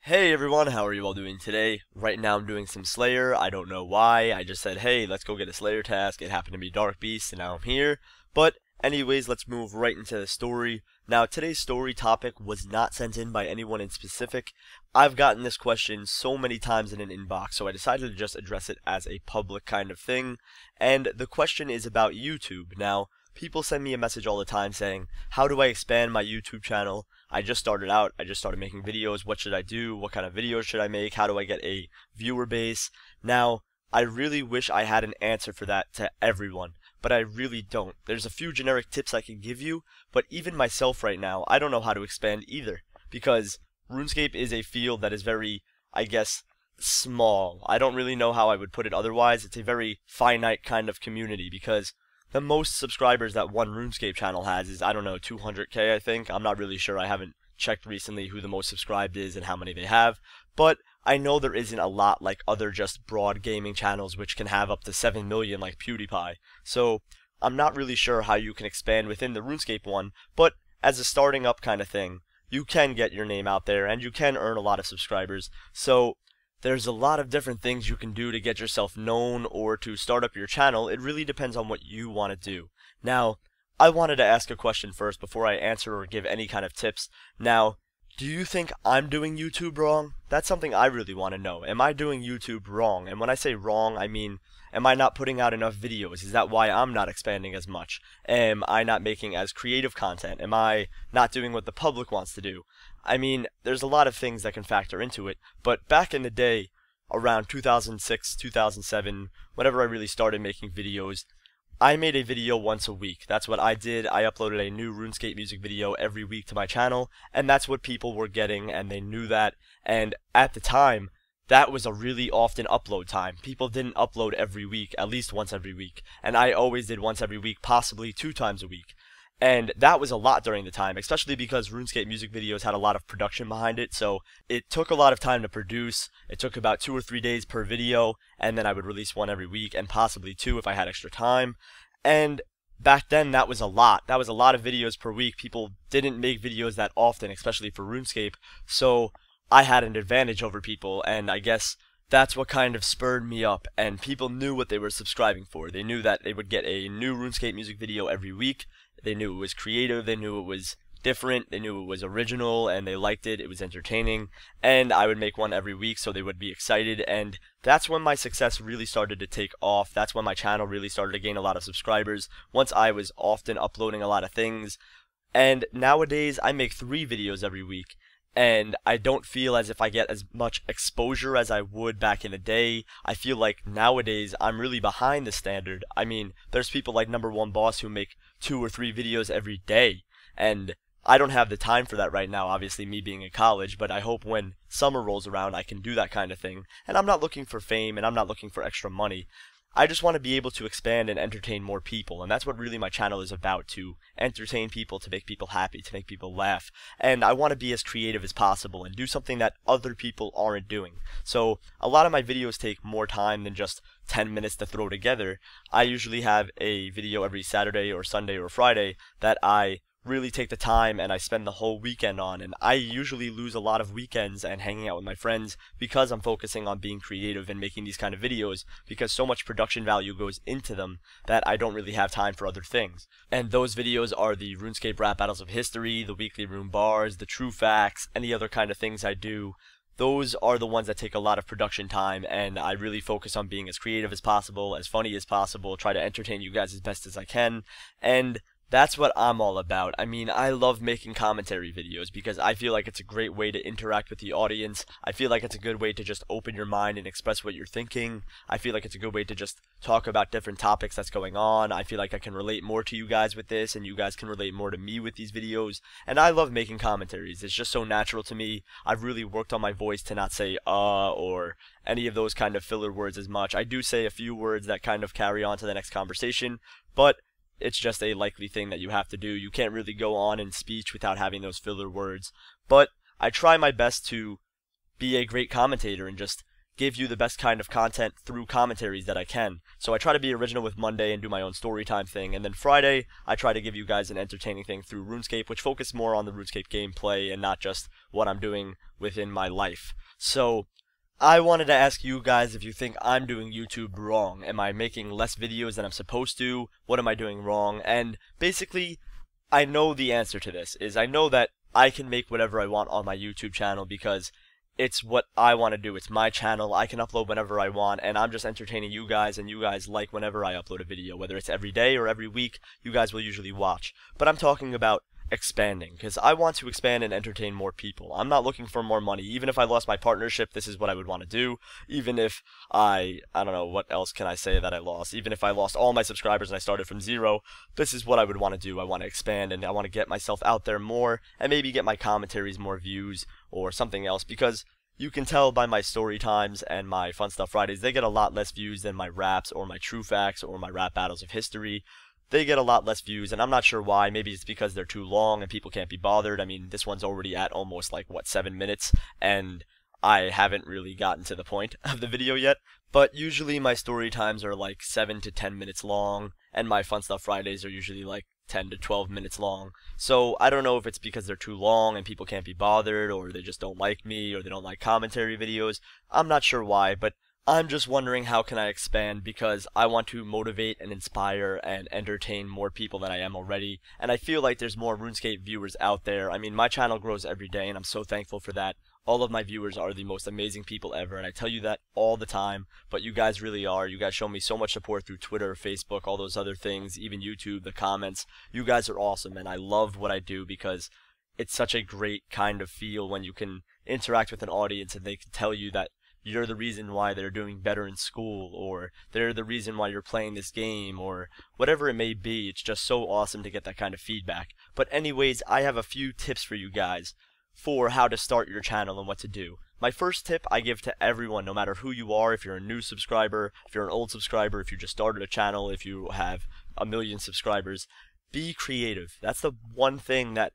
Hey everyone, how are you all doing today? Right now I'm doing some Slayer. I don't know why. I just said, hey, let's go get a Slayer task. It happened to be Dark Beast, and now I'm here. But anyways, let's move right into the story. Now, today's story topic was not sent in by anyone in specific. I've gotten this question so many times in an inbox, so I decided to just address it as a public kind of thing. And the question is about YouTube. Now, people send me a message all the time saying, how do I expand my YouTube channel? I just started out, I just started making videos, what should I do, what kind of videos should I make, how do I get a viewer base? Now, I really wish I had an answer for that to everyone, but I really don't. There's a few generic tips I can give you, but even myself right now, I don't know how to expand either, because RuneScape is a field that is very, I guess, small. I don't really know how I would put it otherwise. It's a very finite kind of community, because the most subscribers that one RuneScape channel has is, I don't know, 200k I think. I'm not really sure. I haven't checked recently who the most subscribed is and how many they have. But I know there isn't a lot like other just broad gaming channels which can have up to 7 million like PewDiePie. So I'm not really sure how you can expand within the RuneScape one, but as a starting up kind of thing, you can get your name out there and you can earn a lot of subscribers. So there's a lot of different things you can do to get yourself known or to start up your channel. It really depends on what you want to do. Now, I wanted to ask a question first before I answer or give any kind of tips. Now, do you think I'm doing YouTube wrong? That's something I really want to know. Am I doing YouTube wrong? And when I say wrong, I mean, am I not putting out enough videos? Is that why I'm not expanding as much? Am I not making as creative content? Am I not doing what the public wants to do? I mean, there's a lot of things that can factor into it, but back in the day, around 2006, 2007, whenever I really started making videos, I made a video once a week. That's what I did. I uploaded a new RuneScape music video every week to my channel, and that's what people were getting, and they knew that. And at the time, that was a really often upload time. People didn't upload every week, at least once every week. And I always did once every week, possibly 2 times a week. And that was a lot during the time, especially because RuneScape music videos had a lot of production behind it, so it took a lot of time to produce. It took about 2 or 3 days per video, and then I would release one every week, and possibly 2 if I had extra time. And back then, that was a lot. That was a lot of videos per week. People didn't make videos that often, especially for RuneScape, so I had an advantage over people, and I guess that's what kind of spurred me up, and people knew what they were subscribing for. They knew that they would get a new RuneScape music video every week. They knew it was creative, they knew it was different, they knew it was original, and they liked it, it was entertaining, and I would make one every week so they would be excited, and that's when my success really started to take off. That's when my channel really started to gain a lot of subscribers, once I was often uploading a lot of things. And nowadays, I make 3 videos every week, and I don't feel as if I get as much exposure as I would back in the day. I feel like nowadays I'm really behind the standard. I mean, there's people like Number One Boss who make 2 or 3 videos every day, and I don't have the time for that right now, obviously me being in college, but I hope when summer rolls around I can do that kind of thing. And I'm not looking for fame, and I'm not looking for extra money. I just want to be able to expand and entertain more people, and that's what really my channel is about, to entertain people, to make people happy, to make people laugh. And I want to be as creative as possible and do something that other people aren't doing. So a lot of my videos take more time than just 10 minutes to throw together. I usually have a video every Saturday or Sunday or Friday that I really take the time and I spend the whole weekend on, and I usually lose a lot of weekends and hanging out with my friends because I'm focusing on being creative and making these kind of videos, because so much production value goes into them that I don't really have time for other things. And those videos are the RuneScape Rap Battles of History, the weekly Rune Bars, the True Facts, any other kind of things I do. Those are the ones that take a lot of production time, and I really focus on being as creative as possible, as funny as possible, try to entertain you guys as best as I can, and that's what I'm all about. I mean, I love making commentary videos because I feel like it's a great way to interact with the audience. I feel like it's a good way to just open your mind and express what you're thinking. I feel like it's a good way to just talk about different topics that's going on. I feel like I can relate more to you guys with this, and you guys can relate more to me with these videos. And I love making commentaries. It's just so natural to me. I've really worked on my voice to not say or any of those kind of filler words as much. I do say a few words that kind of carry on to the next conversation, but it's just a likely thing that you have to do. You can't really go on in speech without having those filler words. But I try my best to be a great commentator and just give you the best kind of content through commentaries that I can. So I try to be original with Monday and do my own story time thing, and then Friday I try to give you guys an entertaining thing through RuneScape, which focus more on the RuneScape gameplay and not just what I'm doing within my life. So I wanted to ask you guys if you think I'm doing YouTube wrong. Am I making less videos than I'm supposed to? What am I doing wrong? And basically, I know the answer to this is I know that I can make whatever I want on my YouTube channel because it's what I want to do. It's my channel. I can upload whenever I want, and I'm just entertaining you guys, and you guys like whenever I upload a video. Whether it's every day or every week, you guys will usually watch. But I'm talking about expanding, because I want to expand and entertain more people. I'm not looking for more money. Even if I lost my partnership, this is what I would want to do. Even if I don't know, what else can I say that I lost? Even if I lost all my subscribers and I started from zero, this is what I would want to do. I want to expand, and I want to get myself out there more, and maybe get my commentaries more views or something else, because you can tell by my story times and my Fun Stuff Fridays, they get a lot less views than my raps or my true facts or my rap battles of history. They get a lot less views, and I'm not sure why. Maybe it's because they're too long and people can't be bothered. I mean, this one's already at almost like, what, 7 minutes, and I haven't really gotten to the point of the video yet. But usually my story times are like 7 to 10 minutes long, and my Fun Stuff Fridays are usually like 10 to 12 minutes long. So I don't know if it's because they're too long and people can't be bothered, or they just don't like me, or they don't like commentary videos. I'm not sure why, but I'm just wondering how can I expand, because I want to motivate and inspire and entertain more people than I am already, and I feel like there's more RuneScape viewers out there. I mean, my channel grows every day, and I'm so thankful for that. All of my viewers are the most amazing people ever, and I tell you that all the time, but you guys really are. You guys show me so much support through Twitter, Facebook, all those other things, even YouTube, the comments. You guys are awesome, and I love what I do because it's such a great kind of feel when you can interact with an audience and they can tell you that you're the reason why they're doing better in school, or they're the reason why you're playing this game, or whatever it may be. It's just so awesome to get that kind of feedback. But anyways, I have a few tips for you guys for how to start your channel and what to do. My first tip I give to everyone, no matter who you are, if you're a new subscriber, if you're an old subscriber, if you just started a channel, if you have 1 million subscribers, be creative. That's the one thing that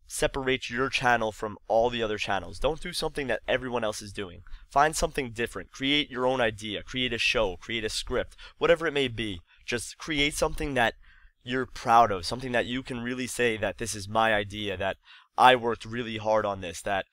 separates your channel from all the other channels. Don't do something that everyone else is doing. Find something different. Create your own idea. Create a show. Create a script. Whatever it may be. Just create something that you're proud of. Something that you can really say that this is my idea, that I worked really hard on this, that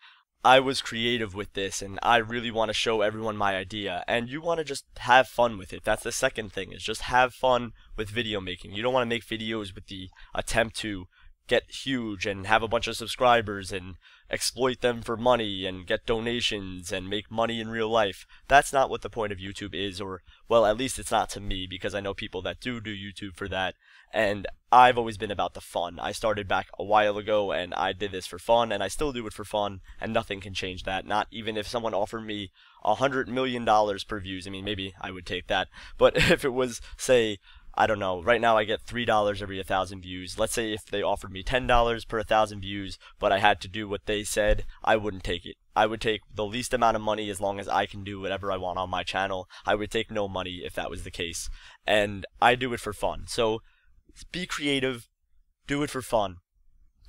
I was creative with this, and I really want to show everyone my idea. And you want to just have fun with it. That's the second thing, is just have fun with video making. You don't want to make videos with the attempt to get huge and have a bunch of subscribers and exploit them for money and get donations and make money in real life. That's not what the point of YouTube is, or, well, at least it's not to me, because I know people that do YouTube for that, and I've always been about the fun. I started back a while ago, and I did this for fun, and I still do it for fun, and nothing can change that. Not even if someone offered me $100 million per views. I mean, maybe I would take that, but if it was, say, I don't know, right now I get $3 every 1,000 views. Let's say if they offered me $10 per 1,000 views, but I had to do what they said, I wouldn't take it. I would take the least amount of money as long as I can do whatever I want on my channel. I would take no money if that was the case. And I do it for fun. So be creative, do it for fun,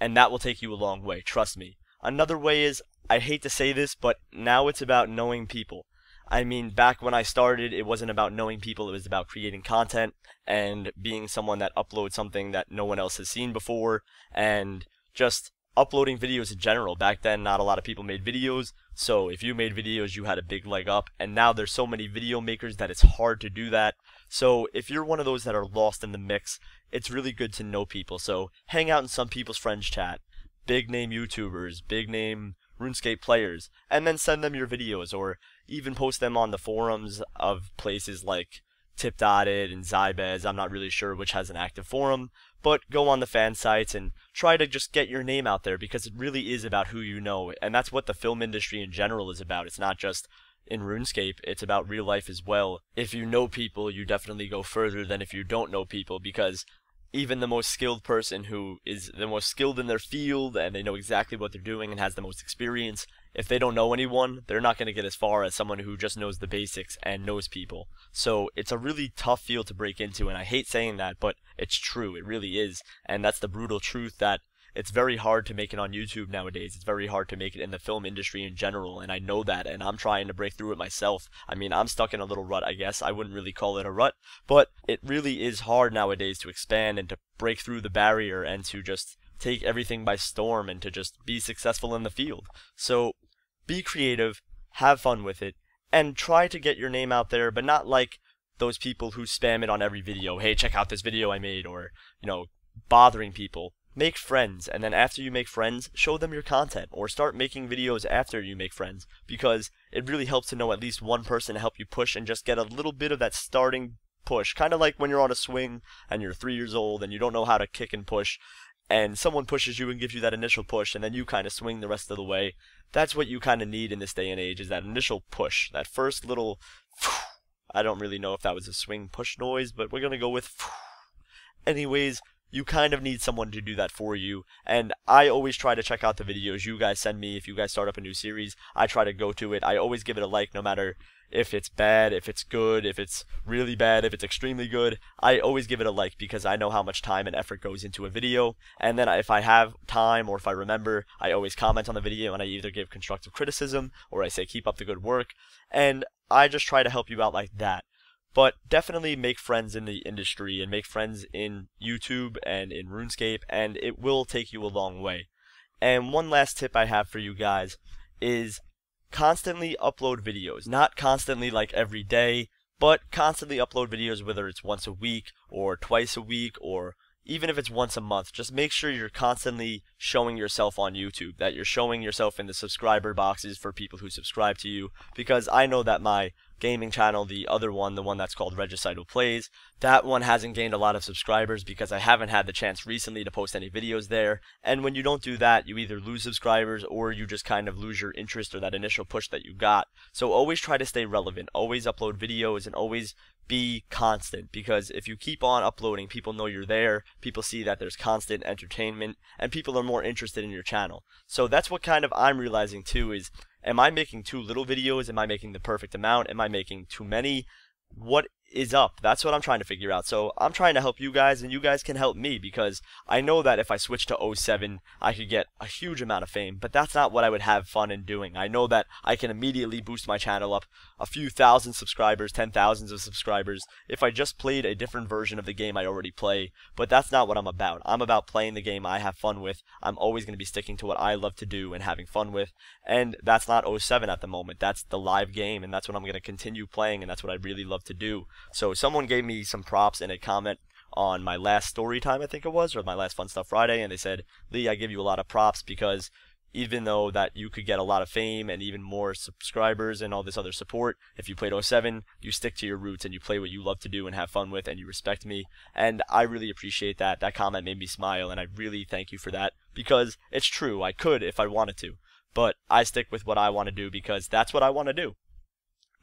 and that will take you a long way, trust me. Another way is, I hate to say this, but now it's about knowing people. I mean, back when I started, it wasn't about knowing people, it was about creating content and being someone that uploads something that no one else has seen before, and just uploading videos in general. Back then, not a lot of people made videos, so if you made videos, you had a big leg up, and now there's so many video makers that it's hard to do that. So if you're one of those that are lost in the mix, it's really good to know people. So hang out in some people's friends chat, big name YouTubers, big name RuneScape players, and then send them your videos, or even post them on the forums of places like Tip.it and Zybez. I'm not really sure which has an active forum, but go on the fan sites and try to just get your name out there, because it really is about who you know, and that's what the film industry in general is about. It's not just in RuneScape, it's about real life as well. If you know people, you definitely go further than if you don't know people, because even the most skilled person who is the most skilled in their field and they know exactly what they're doing and has the most experience, if they don't know anyone, they're not going to get as far as someone who just knows the basics and knows people. So it's a really tough field to break into, and I hate saying that, but it's true. It really is, and that's the brutal truth, that it's very hard to make it on YouTube nowadays. It's very hard to make it in the film industry in general, and I know that, and I'm trying to break through it myself. I mean, I'm stuck in a little rut, I guess. I wouldn't really call it a rut, but it really is hard nowadays to expand and to break through the barrier and to just take everything by storm and to just be successful in the field. So be creative, have fun with it, and try to get your name out there, but not like those people who spam it on every video. Hey, check out this video I made, or, bothering people. Make friends, and then after you make friends, show them your content, or start making videos after you make friends, because it really helps to know at least one person to help you push and just get a little bit of that starting push. Kind of like when you're on a swing and you're 3 years old and you don't know how to kick and push, and someone pushes you and gives you that initial push, and then you kind of swing the rest of the way. That's what you kind of need in this day and age, is that initial push, that first little, I don't really know if that was a swing push noise, but we're going to go with, anyways. You kind of need someone to do that for you, and I always try to check out the videos you guys send me. If you guys start up a new series, I try to go to it. I always give it a like, no matter if it's bad, if it's good, if it's really bad, if it's extremely good. I always give it a like because I know how much time and effort goes into a video, and then if I have time or if I remember, I always comment on the video, and I either give constructive criticism or I say keep up the good work, and I just try to help you out like that. But definitely make friends in the industry and make friends in YouTube and in RuneScape, and it will take you a long way. And one last tip I have for you guys is constantly upload videos. Not constantly like every day, but constantly upload videos, whether it's once a week or twice a week or even if it's once a month. Just make sure you're constantly showing yourself on YouTube, that you're showing yourself in the subscriber boxes for people who subscribe to you, because I know that my gaming channel, the other one, the one that's called Regicidal Plays, that one hasn't gained a lot of subscribers because I haven't had the chance recently to post any videos there. And when you don't do that, you either lose subscribers or you just kind of lose your interest or that initial push that you got. So always try to stay relevant, always upload videos, and always be constant, because if you keep on uploading, people know you're there, people see that there's constant entertainment, and people are more interested in your channel. So that's what kind of I'm realizing too, is am I making too little videos? Am I making the perfect amount? Am I making too many? What is up? That's what I'm trying to figure out. So I'm trying to help you guys, and you guys can help me, because I know that if I switch to 07, I could get a huge amount of fame, but that's not what I would have fun in doing. I know that I can immediately boost my channel up a few thousand subscribers, 10,000s of subscribers, if I just played a different version of the game I already play, but that's not what I'm about. I'm about playing the game I have fun with. I'm always going to be sticking to what I love to do and having fun with, and that's not 07 at the moment. That's the live game, and that's what I'm going to continue playing, and that's what I really love to do. So someone gave me some props in a comment on my last story time, I think it was, or my last Fun Stuff Friday, and they said, Lee, I give you a lot of props because even though that you could get a lot of fame and even more subscribers and all this other support, if you played 07, you stick to your roots and you play what you love to do and have fun with, and you respect me, and I really appreciate that. That comment made me smile, and I really thank you for that, because it's true, I could if I wanted to, but I stick with what I want to do because that's what I want to do.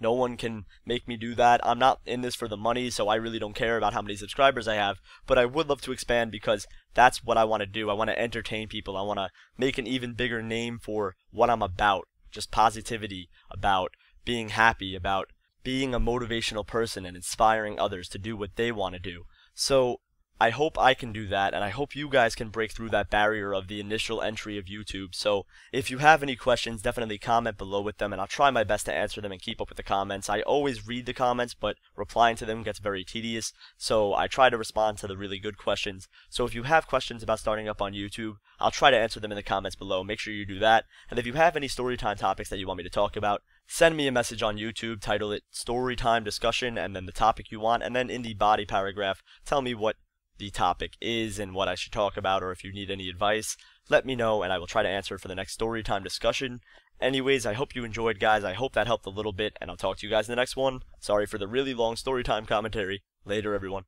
No one can make me do that. I'm not in this for the money, so I really don't care about how many subscribers I have, but I would love to expand because that's what I want to do. I want to entertain people. I want to make an even bigger name for what I'm about. Just positivity, about being happy, about being a motivational person and inspiring others to do what they want to do. So I hope I can do that, and I hope you guys can break through that barrier of the initial entry of YouTube. So if you have any questions, definitely comment below with them, and I'll try my best to answer them and keep up with the comments. I always read the comments, but replying to them gets very tedious, so I try to respond to the really good questions. So if you have questions about starting up on YouTube, I'll try to answer them in the comments below. Make sure you do that. And if you have any storytime topics that you want me to talk about, send me a message on YouTube, title it Storytime Discussion, and then the topic you want, and then in the body paragraph, tell me what the topic is and what I should talk about, or if you need any advice, let me know and I will try to answer it for the next storytime discussion. Anyways, I hope you enjoyed, guys. I hope that helped a little bit, and I'll talk to you guys in the next one. Sorry for the really long storytime commentary. Later, everyone.